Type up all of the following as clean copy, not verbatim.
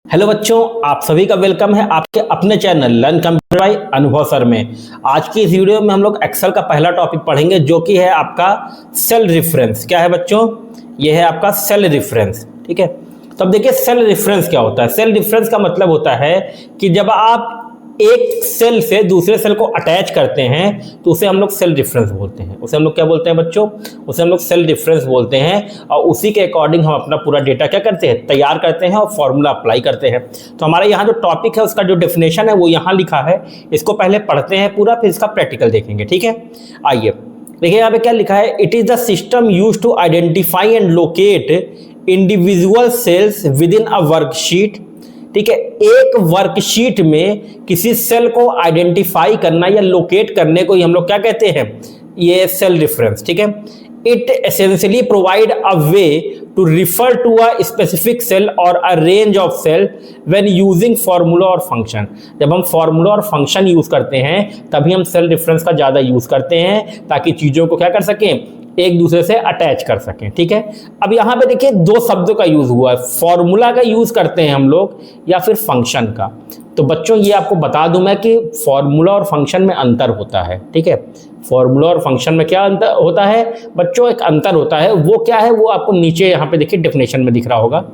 Hello बच्चों, आप सभी का वेलकम है आपके अपने चैनल लर्न कंप्यूटर बाय अनुभव सर में। आज की इस वीडियो में हम लोग एक्सेल का पहला टॉपिक पढ़ेंगे जो कि है आपका सेल रेफरेंस। क्या है बच्चों? ये है आपका सेल रेफरेंस। ठीक है, तो अब देखिए सेल रेफरेंस क्या होता है। सेल रेफरेंस का मतलब होता है कि जब आप एक सेल से दूसरे सेल को अटैच करते हैं तो उसे हम लोग सेल रेफरेंस बोलते हैं। उसे हम लोग क्या बोलते हैं बच्चों? उसे हम लोग सेल रेफरेंस बोलते हैं। और उसी के अकॉर्डिंग हम अपना पूरा डेटा क्या करते हैं? तैयार करते हैं और फॉर्मूला अप्लाई करते हैं। तो हमारे यहाँ जो टॉपिक है उसका जो डेफिनेशन है वो यहाँ लिखा है। इसको पहले पढ़ते हैं पूरा, फिर इसका प्रैक्टिकल देखेंगे। ठीक है, आइए देखिए यहाँ पे क्या लिखा है। It is the system used to identify and locate individual cells within a worksheet. ठीक है, एक वर्कशीट में किसी सेल को आइडेंटिफाई करना या लोकेट करने को ही हम लोग क्या कहते हैं? ये सेल रेफरेंस। ठीक है, it essentially provide a way to refer to a specific cell or a range of cell when using formula और फंक्शन। जब हम फॉर्मूला और फंक्शन यूज करते हैं तभी हम सेल रेफरेंस का ज्यादा यूज करते हैं ताकि चीजों को क्या कर सकें? एक दूसरे से अटैच कर सकें। ठीक है, अब यहां पे देखिए दो शब्दों का यूज हुआ है, फॉर्मूला का यूज करते हैं हम लोग या फिर फंक्शन का। तो बच्चों ये आपको बता दूं मैं कि फॉर्मूला और फंक्शन में अंतर होता है। ठीक है, फॉर्मूला और फंक्शन में क्या अंतर होता है बच्चों? एक अंतर होता है, वो क्या है वो आपको नीचे यहाँ पे देखिए डेफिनेशन में दिख रहा होगा।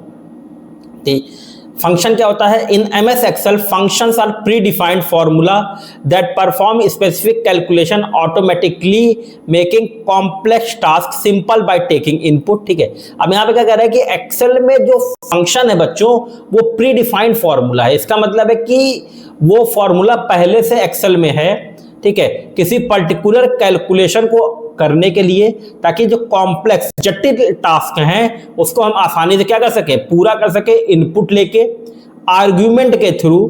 फंक्शन क्या होता है? In MS Excel functions are predefined formula that perform specific calculation automatically making complex task simple by taking input. ठीक है, अब यहाँ पे क्या कह रहा है कि एक्सेल में जो फंक्शन है बच्चों वो प्री डिफाइंड फॉर्मूला है। इसका मतलब है कि वो फॉर्मूला पहले से एक्सेल में है। ठीक है, किसी पर्टिकुलर कैलकुलेशन को करने के लिए, ताकि जो कॉम्प्लेक्स जटिल टास्क हैं उसको हम आसानी से क्या कर सके? पूरा कर सके इनपुट लेके आर्ग्यूमेंट के through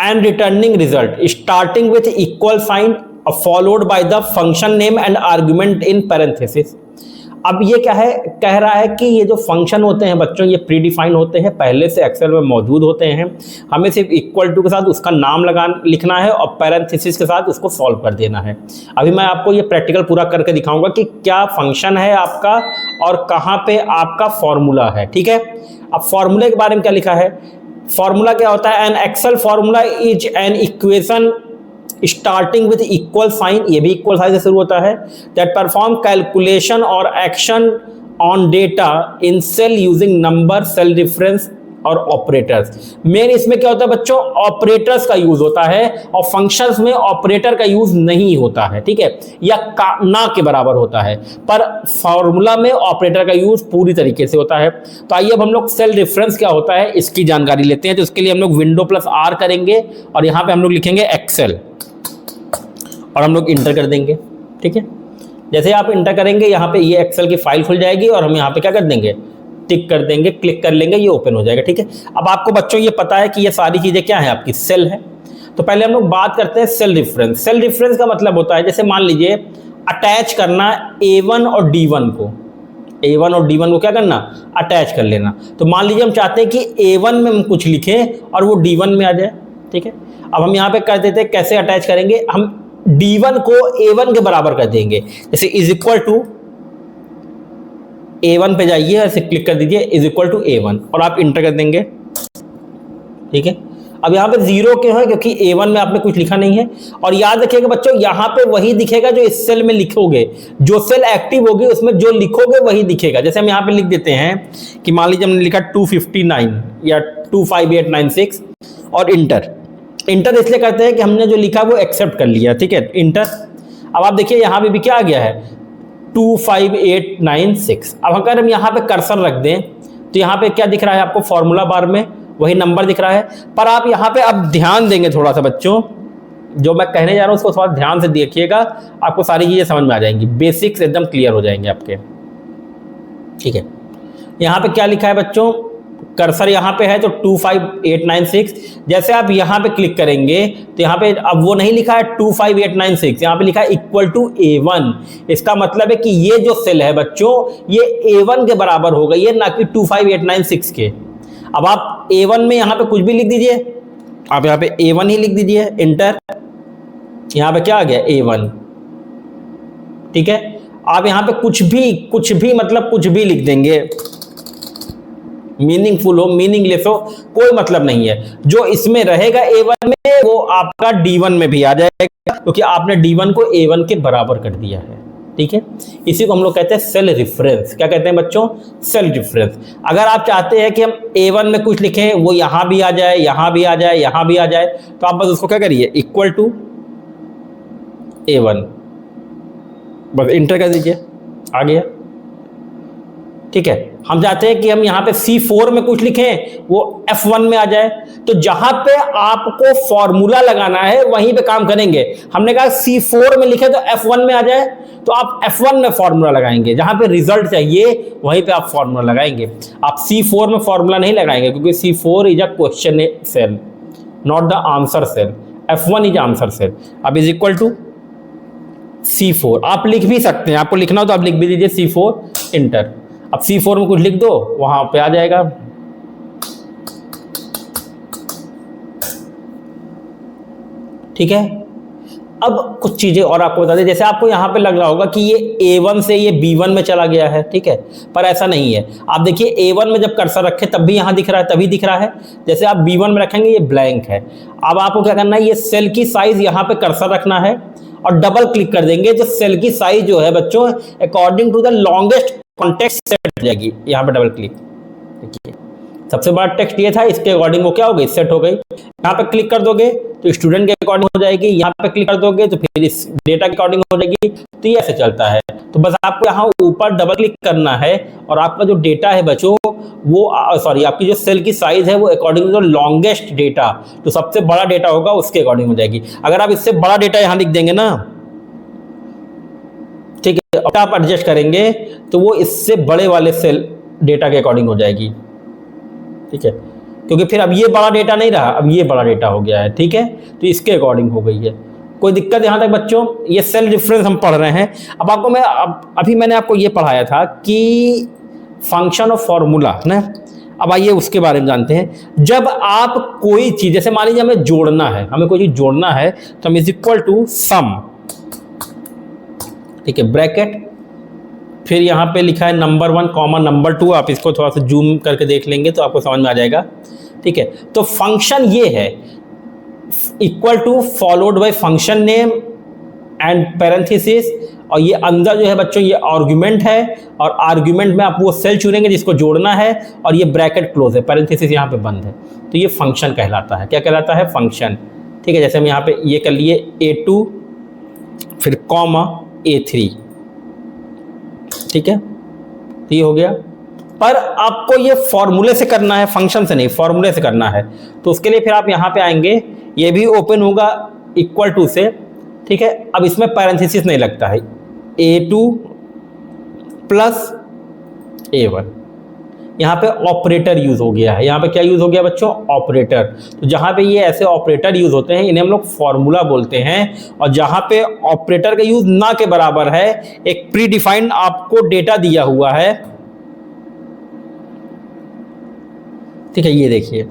and returning result starting with equal sign followed by the function name and argument in parenthesis. अब ये क्या है? कह रहा है कि ये जो फंक्शन होते हैं बच्चों ये प्री डिफाइन होते हैं, पहले से एक्सेल में मौजूद होते हैं। हमें सिर्फ इक्वल टू के साथ उसका नाम लिखना है और पैरेंथेसिस के साथ उसको सॉल्व कर देना है। अभी मैं आपको ये प्रैक्टिकल पूरा करके दिखाऊंगा कि क्या फंक्शन है आपका और कहाँ पे आपका फॉर्मूला है। ठीक है, अब फॉर्मूले के बारे में क्या लिखा है? फॉर्मूला क्या होता है? An Excel formula is an equation starting with equal sign, ये भी इक्वल साइन से शुरू होता है, दैट परफॉर्म कैलकुलेशन और action on data in cell using number, cell difference और ऑपरेटर्स। मेन इसमें क्या होता है बच्चों? ऑपरेटर्स का यूज होता है और फंक्शंस में ऑपरेटर का यूज नहीं होता है। ठीक है, या ना के बराबर होता है, पर फॉर्मूला में ऑपरेटर का यूज पूरी तरीके से होता है। तो आइए अब हम लोग सेल रेफरेंस क्या होता है इसकी जानकारी लेते हैं। तो इसके लिए हम लोग विंडो प्लस आर करेंगे और यहाँ पे हम लोग लिखेंगे एक्सेल और हम लोग इंटर कर देंगे। ठीक है, जैसे आप इंटर करेंगे यहाँ पे ये एक्सेल की फाइल खुल जाएगी और हम यहाँ पे क्या कर देंगे? टिक कर देंगे, क्लिक कर लेंगे, ये ओपन हो जाएगा। ठीक है, अब आपको बच्चों ये पता है कि ये सारी चीजें क्या है? आपकी सेल है। तो पहले हम लोग बात करते हैं सेल रेफरेंस। सेल रेफरेंस का मतलब होता है, जैसे मान लीजिए अटैच करना A1 और D1 को, A1 और D1 को क्या करना? अटैच कर लेना। तो मान लीजिए हम चाहते हैं कि A1 में हम कुछ लिखें और वो D1 में आ जाए। ठीक है, अब हम यहाँ पे कर देते हैं, कैसे अटैच करेंगे? हम D1 को A1 के बराबर कर देंगे। जैसे इज इक्वल टू A1 पे जाइए, ऐसे क्लिक कर दीजिए इज इक्वल टू A1 और आप इंटर कर देंगे। ठीक है, अब यहाँ पे जीरो क्यों है? क्योंकि A1 में आपने कुछ लिखा नहीं है। और याद रखिएगा बच्चों यहाँ पे वही दिखेगा जो इस सेल में लिखोगे, जो सेल एक्टिव होगी उसमें जो लिखोगे वही दिखेगा। जैसे हम यहाँ पे लिख देते हैं कि मान लीजिए हमने लिखा 259 या 25896 और इंटर इसलिए करते हैं कि हमने जो लिखा वो एक्सेप्ट कर लिया। ठीक है, इंटर। अब आप देखिए यहाँ पे भी क्या आ गया है? 25896। अब अगर हम यहाँ पे कर्सर रख दें तो यहाँ पे क्या दिख रहा है आपको? फॉर्मूला बार में वही नंबर दिख रहा है। पर आप यहाँ पे अब ध्यान देंगे थोड़ा सा बच्चों, जो मैं कहने जा रहा हूँ उसको थोड़ा ध्यान से देखिएगा, आपको सारी चीजें समझ में आ जाएंगी, बेसिक्स एकदम क्लियर हो जाएंगे आपके। ठीक है, यहाँ पे क्या लिखा है बच्चों? कर्सर यहाँ पे है तो 25896। जैसे आप यहाँ पे क्लिक करेंगे तो यहाँ पे अब वो नहीं लिखा है 25896, यहाँ पे लिखा है इक्वल टू A1। इसका मतलब है कि ये जो सेल है बच्चों ये A1 के बराबर होगा, ये ना कि 25896 के। अब आप A1 में यहाँ पे कुछ भी लिख दीजिए, आप यहाँ पे A1 ही लिख दीजिए, इंटर। यहाँ पे क्या आ गया? A1। ठीक है, आप यहाँ पे कुछ भी मतलब कुछ भी लिख देंगे, मीनिंगफुल हो मीनिंगलेस हो कोई मतलब नहीं है। जो इसमें रहेगा A1 में वो आपका D1 में भी आ जाएगा, क्योंकि आपने D1 को A1 के बराबर कर दिया है। ठीक है, इसी को हम लोग कहते हैं सेल रेफरेंस। क्या कहते हैं बच्चों? Cell reference. अगर आप चाहते हैं कि हम A1 में कुछ लिखें, वो यहां भी आ जाए, यहां भी आ जाए, यहां भी आ जाए, तो आप बस उसको क्या करिए, इक्वल टू A1, बस इंटर कर दीजिए, आ गया। ठीक है, हम चाहते हैं कि हम यहाँ पे C4 में कुछ लिखें, वो F1 में आ जाए, तो जहां पे आपको फॉर्मूला लगाना है वहीं पे काम करेंगे। हमने कहा C4 में लिखे तो F1 में आ जाए, तो आप F1 में फॉर्मूला लगाएंगे, जहां पे रिजल्ट चाहिए वहीं पे आप फॉर्मूला लगाएंगे। आप C4 में फॉर्मूला नहीं लगाएंगे, क्योंकि C4 is a question cell, not the answer cell. F1 is answer cell. अब इज इक्वल टू C4। आप लिख भी सकते हैं, आपको लिखना हो तो आप लिख भी दीजिए C4, इंटर। अब C4 में कुछ लिख दो, वहां पे आ जाएगा। ठीक है, अब कुछ चीजें और आपको बता दें, जैसे आपको यहां पे लग रहा होगा कि ये A1 से ये B1 में चला गया है। ठीक है, पर ऐसा नहीं है। आप देखिए A1 में जब कर्सर रखे तब भी यहां दिख रहा है, तभी दिख रहा है। जैसे आप B1 में रखेंगे, ये ब्लैंक है। अब आपको क्या करना है, ये सेल की साइज यहां पे कर्सर रखना है और डबल क्लिक कर देंगे। जो सेल की साइज जो है बच्चों, according to the longest context set हो जाएगी। यहाँ पे डबल क्लिक, देखिए सबसे बड़ा टेक्स्ट ये था, इसके अकॉर्डिंग वो क्या हो गई, सेट हो गई। यहाँ पे क्लिक कर दोगे तो स्टूडेंट के अकॉर्डिंग हो जाएगी, यहाँ पे क्लिक कर दोगे तो फिर इस डेटा के अकॉर्डिंग हो जाएगी। तो ये ऐसे चलता है। तो बस आपको यहाँ ऊपर डबल क्लिक करना है और आपका जो डेटा है बच्चों वो सॉरी आपकी जो सेल की साइज है वो अकॉर्डिंग टू लॉन्गेस्ट डेटा, तो सबसे बड़ा डेटा होगा उसके अकॉर्डिंग हो जाएगी। अगर आप इससे बड़ा डेटा यहाँ लिख देंगे ना, ठीक है, और आप एडजस्ट करेंगे तो वो इससे बड़े वाले सेल डेटा के अकॉर्डिंग हो जाएगी। ठीक है, क्योंकि फिर अब ये बड़ा डेटा नहीं रहा, अब ये बड़ा डेटा हो गया है। ठीक है, तो इसके अकॉर्डिंग हो गई है। कोई दिक्कत यहां तक बच्चों? ये सेल डिफरेंस हम पढ़ रहे हैं। अब आपको मैं अभी मैंने आपको ये पढ़ाया था कि फंक्शन ऑफ फॉर्मूला ना। अब आइए उसके बारे में जानते हैं। जब आप कोई चीज, जैसे मान लीजिए हमें जोड़ना है, हमें कोई चीज जोड़ना है, तो हम इज इक्वल टू सम, ठीक है, ब्रैकेट, फिर यहाँ पे लिखा है नंबर 1 कॉमा नंबर 2। आप इसको थोड़ा सा जूम करके देख लेंगे तो आपको समझ में आ जाएगा। ठीक है, तो फंक्शन ये है, equal to followed by function name and parenthesis, और ये अंदर जो है बच्चों ये आर्गुमेंट है, और आर्गुमेंट में आप वो सेल चुनेंगे जिसको जोड़ना है, और ये ब्रैकेट क्लोज है, पैरेंथेसिस यहाँ पे बंद है। तो ये फंक्शन कहलाता है। क्या कहलाता है? फंक्शन। ठीक है, जैसे हम यहाँ पे ये कर लिए A2 फिर कॉमा A3। ठीक है, तो ये हो गया। पर आपको ये फॉर्मूले से करना है, फंक्शन से नहीं, फॉर्मूले से करना है। तो उसके लिए फिर आप यहाँ पे आएंगे, ये भी ओपन होगा इक्वल टू से। ठीक है, अब इसमें पैरेंथेसिस नहीं लगता है, A2 प्लस A1। यहाँ पे ऑपरेटर यूज हो गया है। यहाँ पे क्या यूज हो गया बच्चों? ऑपरेटर। तो जहाँ पे ये ऐसे ऑपरेटर यूज होते हैं इन्हें हम लोग फॉर्मूला बोलते हैं। और जहाँ पे ऑपरेटर का यूज ना के बराबर है, एक प्री डिफाइंड आपको डेटा दिया हुआ है। ठीक है, ये देखिए,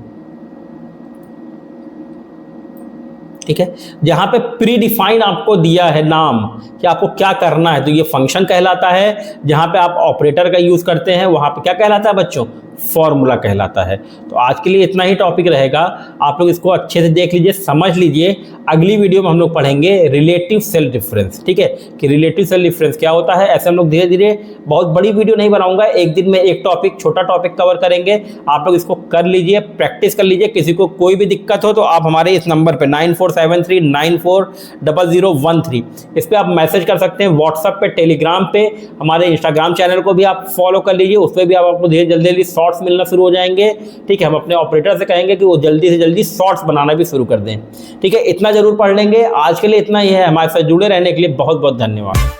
ठीक है, जहां पे प्री डिफाइन आपको दिया है नाम कि आपको क्या करना है, तो ये फंक्शन कहलाता है। जहां पे आप ऑपरेटर का यूज करते हैं वहां पे क्या कहलाता है बच्चों? फॉर्मूला कहलाता है। तो आज के लिए इतना ही टॉपिक रहेगा। आप लोग इसको अच्छे से देख लीजिए, समझ लीजिए। अगली वीडियो में हम लोग पढ़ेंगे रिलेटिव सेल डिफरेंस। ठीक है, कि रिलेटिव सेल डिफरेंस क्या होता है। ऐसे हम लोग धीरे धीरे, बहुत बड़ी वीडियो नहीं बनाऊंगा, एक दिन में एक टॉपिक, छोटा टॉपिक कवर करेंगे। आप लोग इसको कर लीजिए, प्रैक्टिस कर लीजिए। किसी को कोई भी दिक्कत हो तो आप हमारे इस नंबर पे 9473940013 इस पर आप मैसेज कर सकते हैं। व्हाट्सएप पे, टेलीग्राम पे, हमारे इंस्टाग्राम चैनल को भी आप फॉलो कर लीजिए। उस पर भी आपको धीरे जल्दी शॉर्ट्स मिलना शुरू हो जाएंगे। ठीक है, हम अपने ऑपरेटर से कहेंगे कि वो जल्दी से जल्दी शॉर्ट्स बनाना भी शुरू कर दें। ठीक है, इतना जरूर पढ़ लेंगे। आज के लिए इतना ही है। हमारे साथ जुड़े रहने के लिए बहुत बहुत धन्यवाद।